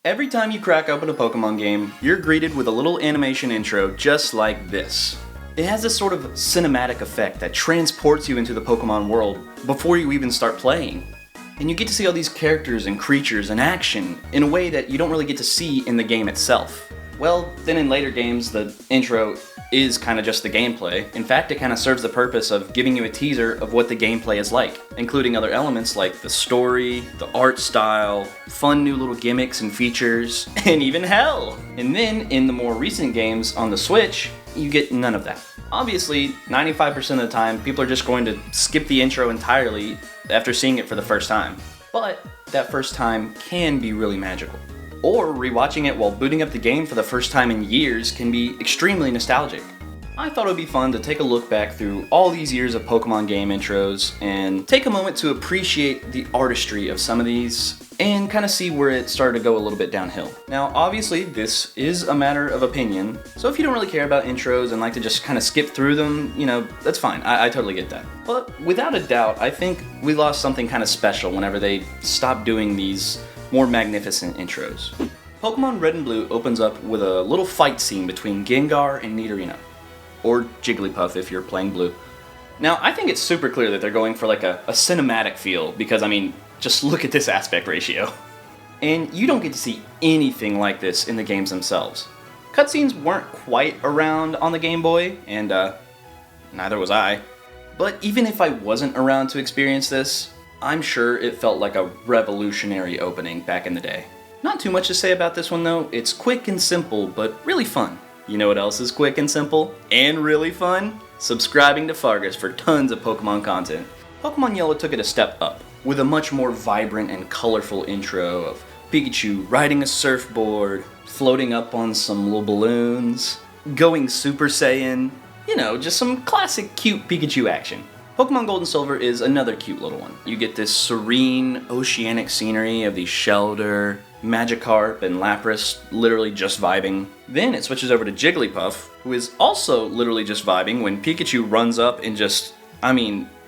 Every time you crack open a Pokemon game, you're greeted with a little animation intro just like this. It has this sort of cinematic effect that transports you into the Pokemon world before you even start playing. And you get to see all these characters and creatures in action in a way that you don't really get to see in the game itself. Well, then in later games, the intro is kind of just the gameplay. In fact, it kind of serves the purpose of giving you a teaser of what the gameplay is like, including other elements like the story, the art style, fun new little gimmicks and features, and even hell! And then, in the more recent games on the Switch, you get none of that. Obviously, 95% of the time, people are just going to skip the intro entirely after seeing it for the first time. But that first time can be really magical. Or rewatching it while booting up the game for the first time in years can be extremely nostalgic. I thought it would be fun to take a look back through all these years of Pokemon game intros and take a moment to appreciate the artistry of some of these and kind of see where it started to go a little bit downhill. Now, obviously, this is a matter of opinion, so if you don't really care about intros and like to just kind of skip through them, that's fine. I totally get that. But without a doubt, I think we lost something kind of special whenever they stopped doing these more magnificent intros. Pokemon Red and Blue opens up with a little fight scene between Gengar and Nidorino, or Jigglypuff if you're playing Blue. Now, I think it's super clear that they're going for like a cinematic feel, because just look at this aspect ratio. And you don't get to see anything like this in the games themselves. Cutscenes weren't quite around on the Game Boy, and neither was I. But even if I wasn't around to experience this, I'm sure it felt like a revolutionary opening back in the day. Not too much to say about this one though. It's quick and simple, but really fun. You know what else is quick and simple and really fun? Subscribing to Fargus for tons of Pokemon content. Pokemon Yellow took it a step up, with a much more vibrant and colorful intro of Pikachu riding a surfboard, floating up on some little balloons, going Super Saiyan, just some classic cute Pikachu action. Pokemon Gold and Silver is another cute little one. You get this serene, oceanic scenery of these Shelder, Magikarp, and Lapras literally just vibing. Then it switches over to Jigglypuff, who is also literally just vibing when Pikachu runs up and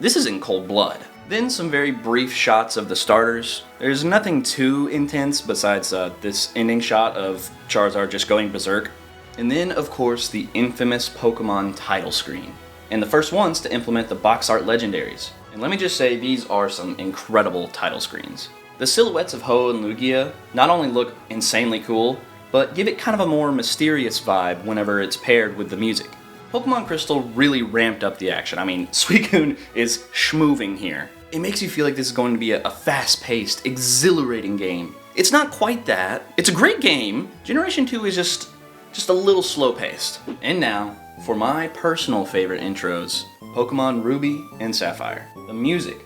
this is in cold blood. Then some very brief shots of the starters. There's nothing too intense besides this ending shot of Charizard just going berserk. And then, of course, the infamous Pokemon title screen. And the first ones to implement the box art legendaries. And let me just say, these are some incredible title screens. The silhouettes of Ho and Lugia not only look insanely cool, but give it kind of a more mysterious vibe whenever it's paired with the music. Pokemon Crystal really ramped up the action. Suicune is schmoving here. It makes you feel like this is going to be a fast-paced, exhilarating game. It's not quite that. It's a great game. Generation 2 is just a little slow-paced. And now, for my personal favorite intros, Pokemon Ruby and Sapphire. The music,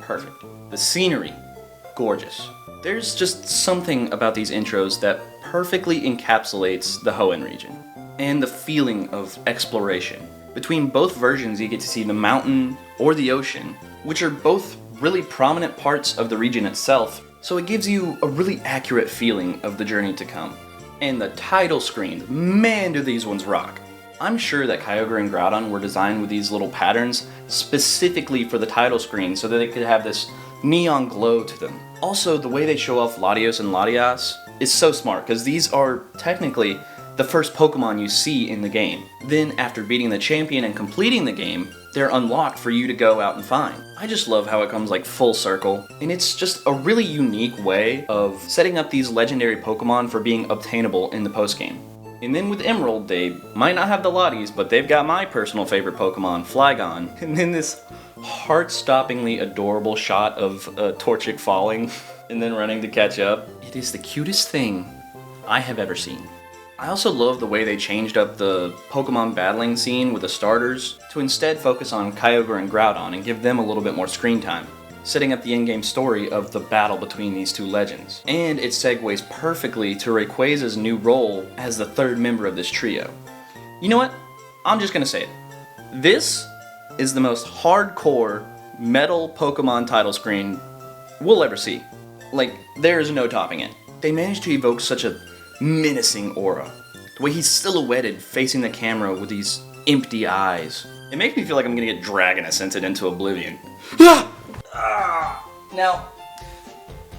perfect. The scenery, gorgeous. There's just something about these intros that perfectly encapsulates the Hoenn region, and the feeling of exploration. Between both versions, you get to see the mountain or the ocean, which are both really prominent parts of the region itself, so it gives you a really accurate feeling of the journey to come. And the title screens, man do these ones rock. I'm sure that Kyogre and Groudon were designed with these little patterns specifically for the title screen so that they could have this neon glow to them. Also, the way they show off Latios and Latias is so smart, because these are technically the first Pokemon you see in the game. Then, after beating the champion and completing the game, they're unlocked for you to go out and find. I just love how it comes like full circle, and it's just a really unique way of setting up these legendary Pokemon for being obtainable in the postgame. And then with Emerald, they might not have the Lotties, but they've got my personal favorite Pokemon, Flygon. And then this heart-stoppingly adorable shot of Torchic falling and then running to catch up. It is the cutest thing I have ever seen. I also love the way they changed up the Pokemon battling scene with the starters to instead focus on Kyogre and Groudon and give them a little bit more screen time, setting up the in-game story of the battle between these two legends. And it segues perfectly to Rayquaza's new role as the third member of this trio. You know what? I'm just gonna say it. This is the most hardcore metal Pokemon title screen we'll ever see. There is no topping it. They managed to evoke such a menacing aura. The way he's silhouetted facing the camera with these empty eyes. It makes me feel like I'm gonna get Dragon Ascended into oblivion. Now,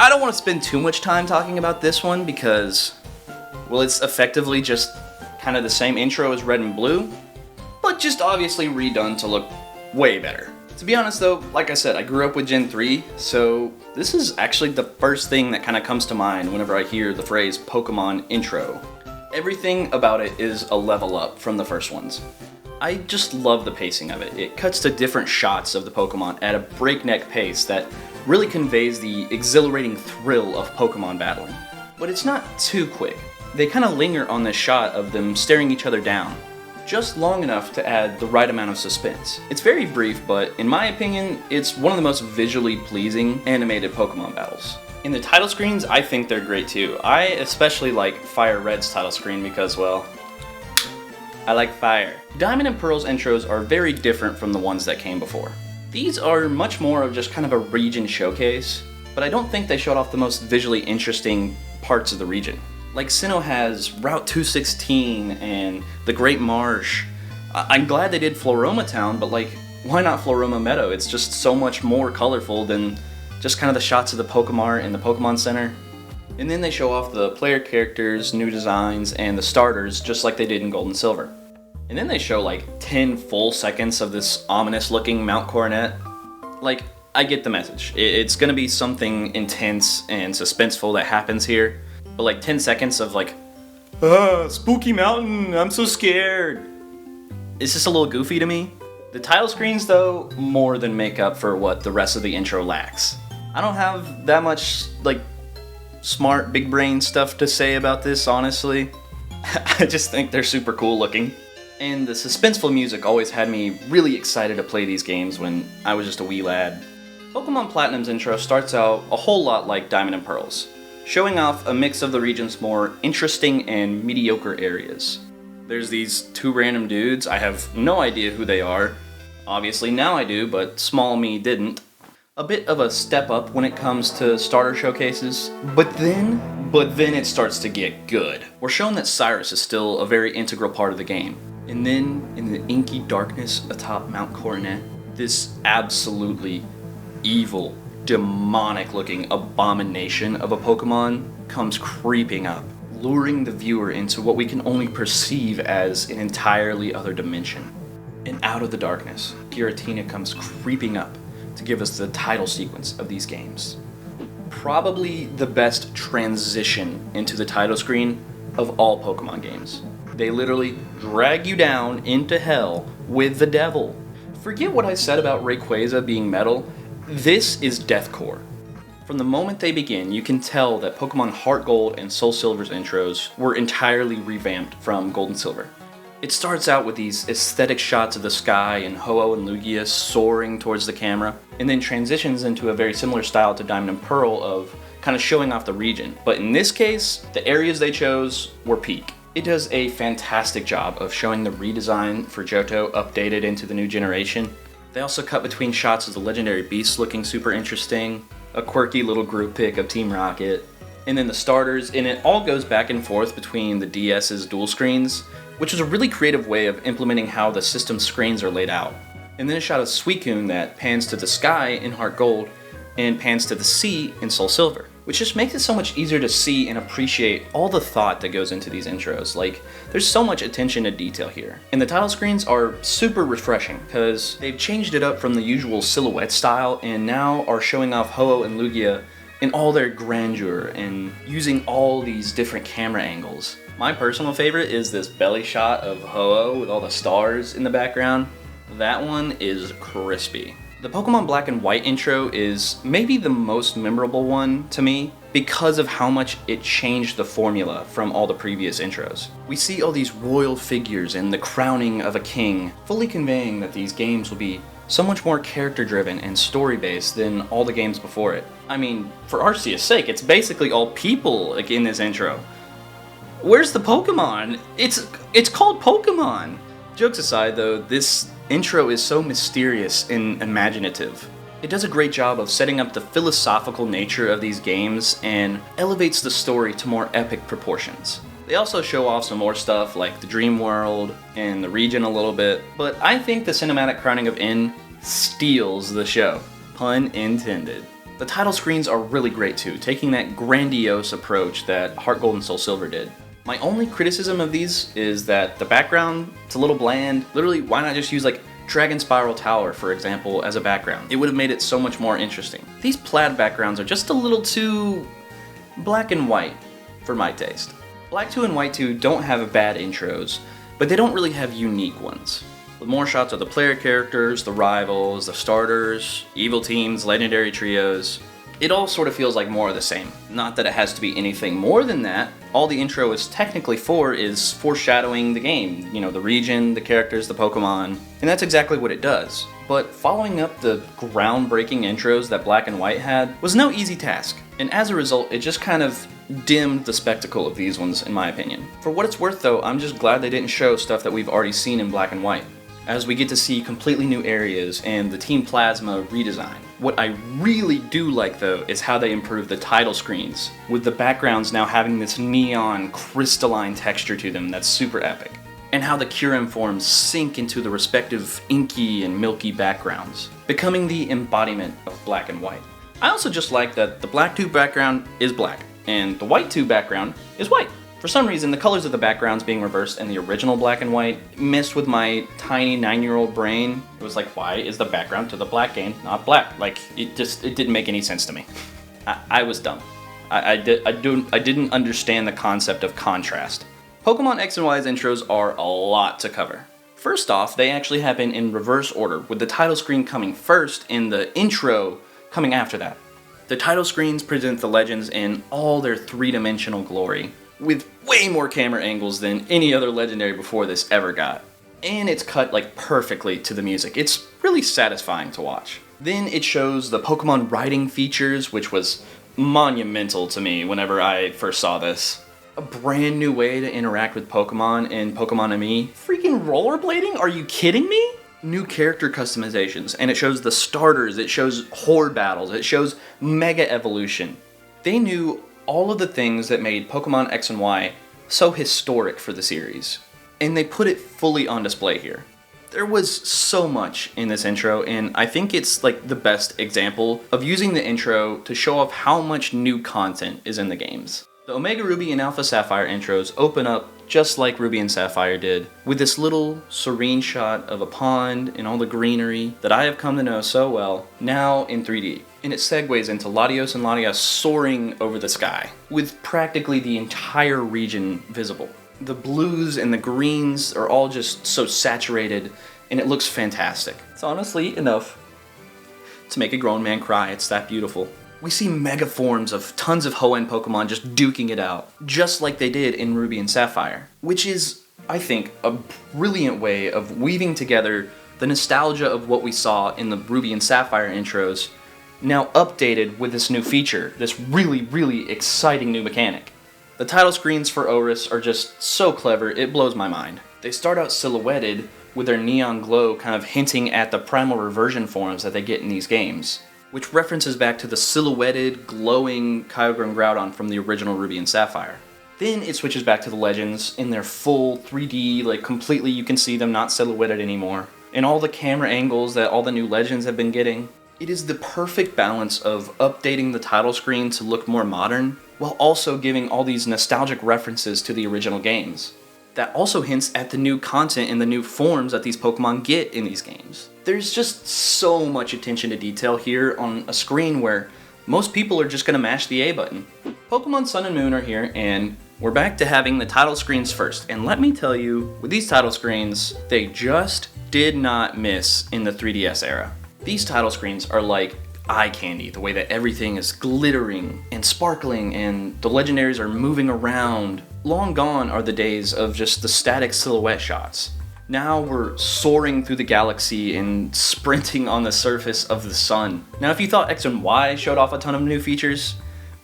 I don't want to spend too much time talking about this one because, well, it's effectively just kind of the same intro as Red and Blue, but just obviously redone to look way better. To be honest though, like I said, I grew up with Gen 3, so this is actually the first thing that kind of comes to mind whenever I hear the phrase Pokemon intro. Everything about it is a level up from the first ones. I just love the pacing of it. It cuts to different shots of the Pokemon at a breakneck pace that really conveys the exhilarating thrill of Pokemon battling. But it's not too quick. They kind of linger on this shot of them staring each other down, just long enough to add the right amount of suspense. It's very brief, but in my opinion, it's one of the most visually pleasing animated Pokemon battles. In the title screens, I think they're great too. I especially like Fire Red's title screen because, well, I like fire. Diamond and Pearl's intros are very different from the ones that came before. These are much more of just kind of a region showcase, but I don't think they showed off the most visually interesting parts of the region. Like Sinnoh has Route 216 and the Great Marsh. I'm glad they did Floroma Town, but like, why not Floroma Meadow? It's just so much more colorful than just kind of the shots of the Pokemon in the Pokemon Center. And then they show off the player characters, new designs, and the starters just like they did in Gold and Silver. And then they show like 10 full seconds of this ominous looking Mount Coronet. Like, I get the message. It's gonna be something intense and suspenseful that happens here. But like 10 seconds of like, spooky mountain, I'm so scared. It's just a little goofy to me. The title screens though, more than make up for what the rest of the intro lacks. I don't have that much like smart, big brain stuff to say about this, honestly. I just think they're super cool looking. And the suspenseful music always had me really excited to play these games when I was just a wee lad. Pokemon Platinum's intro starts out a whole lot like Diamond and Pearl's, showing off a mix of the region's more interesting and mediocre areas. There's these two random dudes, I have no idea who they are. Obviously now I do, but small me didn't. A bit of a step up when it comes to starter showcases, but then it starts to get good. We're shown that Cyrus is still a very integral part of the game. And then, in the inky darkness atop Mount Coronet, this absolutely evil, demonic-looking abomination of a Pokemon comes creeping up, luring the viewer into what we can only perceive as an entirely other dimension. And out of the darkness, Giratina comes creeping up to give us the title sequence of these games. Probably the best transition into the title screen of all Pokemon games. They literally drag you down into hell with the devil. Forget what I said about Rayquaza being metal. This is deathcore. From the moment they begin, you can tell that Pokemon Heart Gold and Soul Silver's intros were entirely revamped from Gold and Silver. It starts out with these aesthetic shots of the sky and Ho-Oh and Lugia soaring towards the camera, and then transitions into a very similar style to Diamond and Pearl of kind of showing off the region. But in this case, the areas they chose were peak. It does a fantastic job of showing the redesign for Johto updated into the new generation. They also cut between shots of the legendary beasts looking super interesting, a quirky little group pic of Team Rocket, and then the starters, and it all goes back and forth between the DS's dual screens, which is a really creative way of implementing how the system screens are laid out. And then a shot of Suicune that pans to the sky in Heart Gold and pans to the sea in Soul Silver, which just makes it so much easier to see and appreciate all the thought that goes into these intros. Like, there's so much attention to detail here. And the title screens are super refreshing because they've changed it up from the usual silhouette style and now are showing off Ho-Oh and Lugia in all their grandeur and using all these different camera angles. My personal favorite is this belly shot of Ho-Oh with all the stars in the background. That one is crispy. The Pokemon Black and White intro is maybe the most memorable one to me because of how much it changed the formula from all the previous intros. We see all these royal figures and the crowning of a king, fully conveying that these games will be so much more character-driven and story-based than all the games before it. I mean, for Arceus' sake, it's basically all people like in this intro. Where's the Pokemon? It's called Pokemon! Jokes aside though, this intro is so mysterious and imaginative. It does a great job of setting up the philosophical nature of these games and elevates the story to more epic proportions. They also show off some more stuff like the Dream World and the region a little bit, but I think the cinematic crowning of N steals the show. Pun intended. The title screens are really great too, taking that grandiose approach that Heart Gold and Soul Silver did. My only criticism of these is that the background, it's a little bland. Literally, why not just use like Dragon Spiral Tower, for example, as a background? It would have made it so much more interesting. These plaid backgrounds are just a little too black and white for my taste. Black 2 and White 2 don't have bad intros, but they don't really have unique ones. With more shots of the player characters, the rivals, the starters, evil teams, legendary trios, it all sort of feels like more of the same. Not that it has to be anything more than that. All the intro is technically for is foreshadowing the game. You know, the region, the characters, the Pokemon, and that's exactly what it does. But following up the groundbreaking intros that Black and White had was no easy task, and as a result, it just kind of dimmed the spectacle of these ones, in my opinion. For what it's worth though, I'm just glad they didn't show stuff that we've already seen in Black and White, as we get to see completely new areas and the Team Plasma redesign. What I really do like though is how they improved the title screens, with the backgrounds now having this neon crystalline texture to them that's super epic, and how the Kyurem forms sink into the respective inky and milky backgrounds, becoming the embodiment of Black and White. I also just like that the Black 2 background is black, and the White 2 background is white. For some reason, the colors of the backgrounds being reversed in the original Black and White messed with my tiny 9-year-old brain. It was like, why is the background to the black game not black? Like, it didn't make any sense to me. I was dumb. I didn't understand the concept of contrast. Pokemon X and Y's intros are a lot to cover. First off, they actually happen in reverse order, with the title screen coming first and the intro coming after that. The title screens present the legends in all their three-dimensional glory, with way more camera angles than any other legendary before this ever got. And it's cut like perfectly to the music. It's really satisfying to watch. Then it shows the Pokemon riding features, which was monumental to me whenever I first saw this. A brand new way to interact with Pokemon in Pokemon ME. Freaking rollerblading? Are you kidding me? New character customizations, and it shows the starters, it shows horde battles, it shows mega evolution. They knew all of the things that made Pokemon X and Y so historic for the series, and they put it fully on display here. There was so much in this intro, and I think it's like the best example of using the intro to show off how much new content is in the games. The Omega Ruby and Alpha Sapphire intros open up just like Ruby and Sapphire did, with this little serene shot of a pond and all the greenery that I have come to know so well, now in 3D. And it segues into Latios and Latias soaring over the sky, with practically the entire region visible. The blues and the greens are all just so saturated, and it looks fantastic. It's honestly enough to make a grown man cry. It's that beautiful. We see mega forms of tons of Hoenn Pokemon just duking it out, just like they did in Ruby and Sapphire, which is, I think, a brilliant way of weaving together the nostalgia of what we saw in the Ruby and Sapphire intros, now updated with this new feature, this really, really exciting new mechanic. The title screens for Oris are just so clever, it blows my mind. They start out silhouetted with their neon glow kind of hinting at the primal reversion forms that they get in these games, which references back to the silhouetted, glowing Kyogre and Groudon from the original Ruby and Sapphire. Then it switches back to the legends in their full 3D, like completely you can see them not silhouetted anymore, and all the camera angles that all the new legends have been getting. It is the perfect balance of updating the title screen to look more modern, while also giving all these nostalgic references to the original games. That also hints at the new content and the new forms that these Pokemon get in these games. There's just so much attention to detail here on a screen where most people are just gonna mash the A button. Pokemon Sun and Moon are here, and we're back to having the title screens first. And let me tell you, with these title screens, they just did not miss in the 3DS era. These title screens are like eye candy, the way that everything is glittering and sparkling and the legendaries are moving around. Long gone are the days of just the static silhouette shots. Now we're soaring through the galaxy and sprinting on the surface of the sun. Now if you thought X and Y showed off a ton of new features,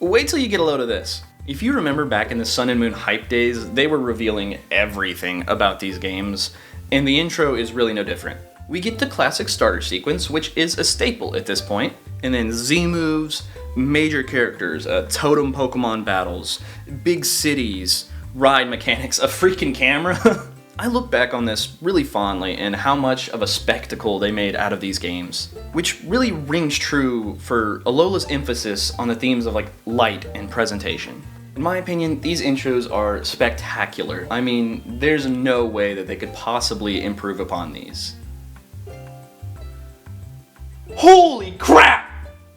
wait till you get a load of this. If you remember back in the Sun and Moon hype days, they were revealing everything about these games, and the intro is really no different. We get the classic starter sequence, which is a staple at this point, and then Z moves, major characters, totem Pokemon battles, big cities, ride mechanics, a freaking camera. I look back on this really fondly and how much of a spectacle they made out of these games, which really rings true for Alola's emphasis on the themes of like light and presentation. In my opinion, these intros are spectacular. I mean, there's no way that they could possibly improve upon these. Holy crap!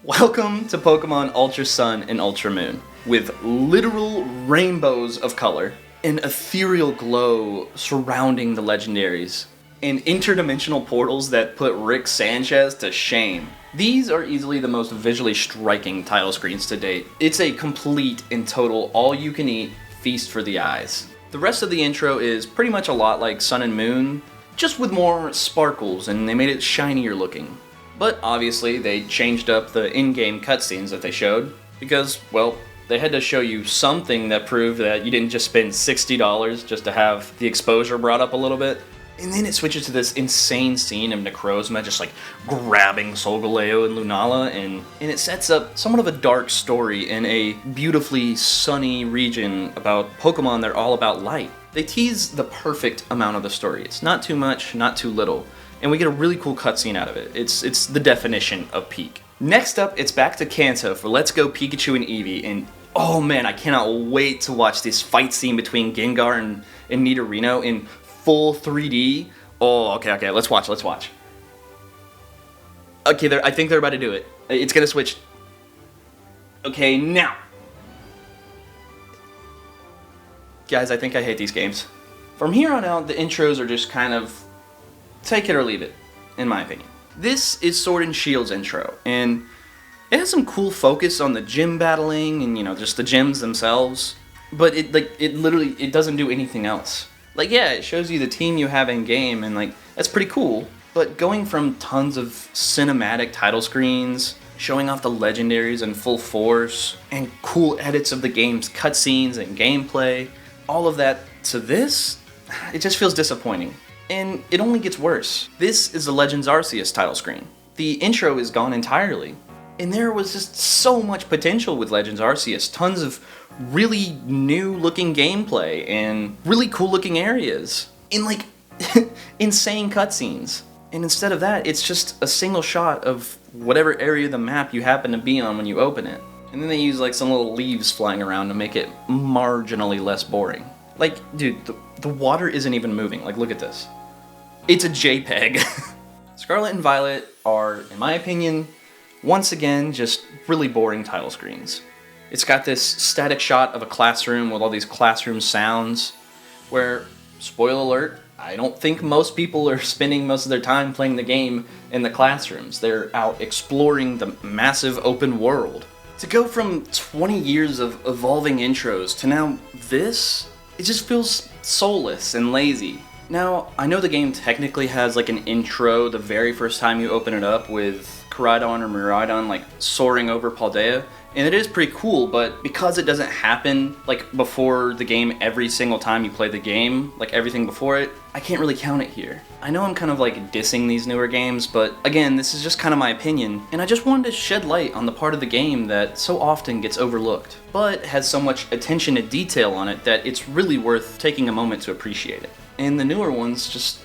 Welcome to Pokemon Ultra Sun and Ultra Moon, with literal rainbows of color, an ethereal glow surrounding the legendaries, and interdimensional portals that put Rick Sanchez to shame. These are easily the most visually striking title screens to date. It's a complete and total all-you-can-eat feast for the eyes. The rest of the intro is pretty much a lot like Sun and Moon, just with more sparkles, and they made it shinier looking. But obviously they changed up the in-game cutscenes that they showed, because, well, they had to show you something that proved that you didn't just spend $60 just to have the exposure brought up a little bit. And then it switches to this insane scene of Necrozma just like grabbing Solgaleo and Lunala, and it sets up somewhat of a dark story in a beautifully sunny region about Pokemon that are all about light. They tease the perfect amount of the story. It's not too much, not too little. And we get a really cool cutscene out of it. It's the definition of peak. Next up, it's back to Kanto for Let's Go Pikachu and Eevee, and oh man, I cannot wait to watch this fight scene between Gengar and Nidorino in full 3D. Oh, okay, let's watch. Okay, I think they're about to do it. It's gonna switch. Okay, now. Guys, I think I hate these games. From here on out, the intros are just kind of take it or leave it, in my opinion. This is Sword and Shield's intro, and it has some cool focus on the gym battling and, you know, just the gyms themselves, but it literally doesn't do anything else. Like, yeah, it shows you the team you have in game, and like, that's pretty cool, but going from tons of cinematic title screens, showing off the legendaries in full force, and cool edits of the game's cutscenes and gameplay, all of that to this, it just feels disappointing. And it only gets worse. This is the Legends Arceus title screen. The intro is gone entirely. And there was just so much potential with Legends Arceus. Tons of really new looking gameplay and really cool looking areas. And like, insane cutscenes. And instead of that, it's just a single shot of whatever area of the map you happen to be on when you open it. And then they use like some little leaves flying around to make it marginally less boring. Like, dude, the water isn't even moving. Like, look at this. It's a JPEG. Scarlet and Violet are, in my opinion, once again, just really boring title screens. It's got this static shot of a classroom with all these classroom sounds, where, spoiler alert, I don't think most people are spending most of their time playing the game in the classrooms. They're out exploring the massive open world. To go from 20 years of evolving intros to now this, it just feels soulless and lazy. Now, I know the game technically has like an intro the very first time you open it up with Koraidon or Miraidon like soaring over Paldea, and it is pretty cool, but because it doesn't happen like before the game every single time you play the game, like everything before it, I can't really count it here. I know I'm kind of like dissing these newer games, but again, this is just kind of my opinion, and I just wanted to shed light on the part of the game that so often gets overlooked, but has so much attention to detail on it that it's really worth taking a moment to appreciate it. And the newer ones just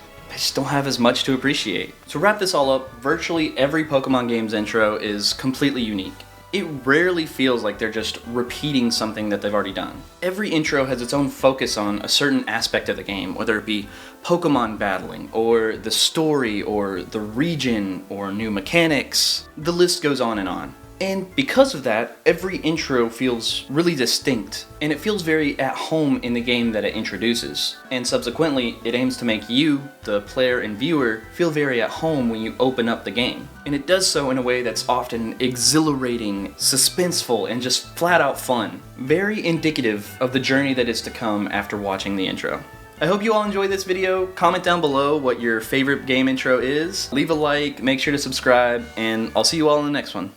don't have as much to appreciate. To wrap this all up, virtually every Pokemon game's intro is completely unique. It rarely feels like they're just repeating something that they've already done. Every intro has its own focus on a certain aspect of the game, whether it be Pokemon battling, or the story, or the region, or new mechanics. The list goes on and on. And because of that, every intro feels really distinct, and it feels very at home in the game that it introduces. And subsequently, it aims to make you, the player and viewer, feel very at home when you open up the game. And it does so in a way that's often exhilarating, suspenseful, and just flat out fun. Very indicative of the journey that is to come after watching the intro. I hope you all enjoyed this video. Comment down below what your favorite game intro is. Leave a like, make sure to subscribe, and I'll see you all in the next one.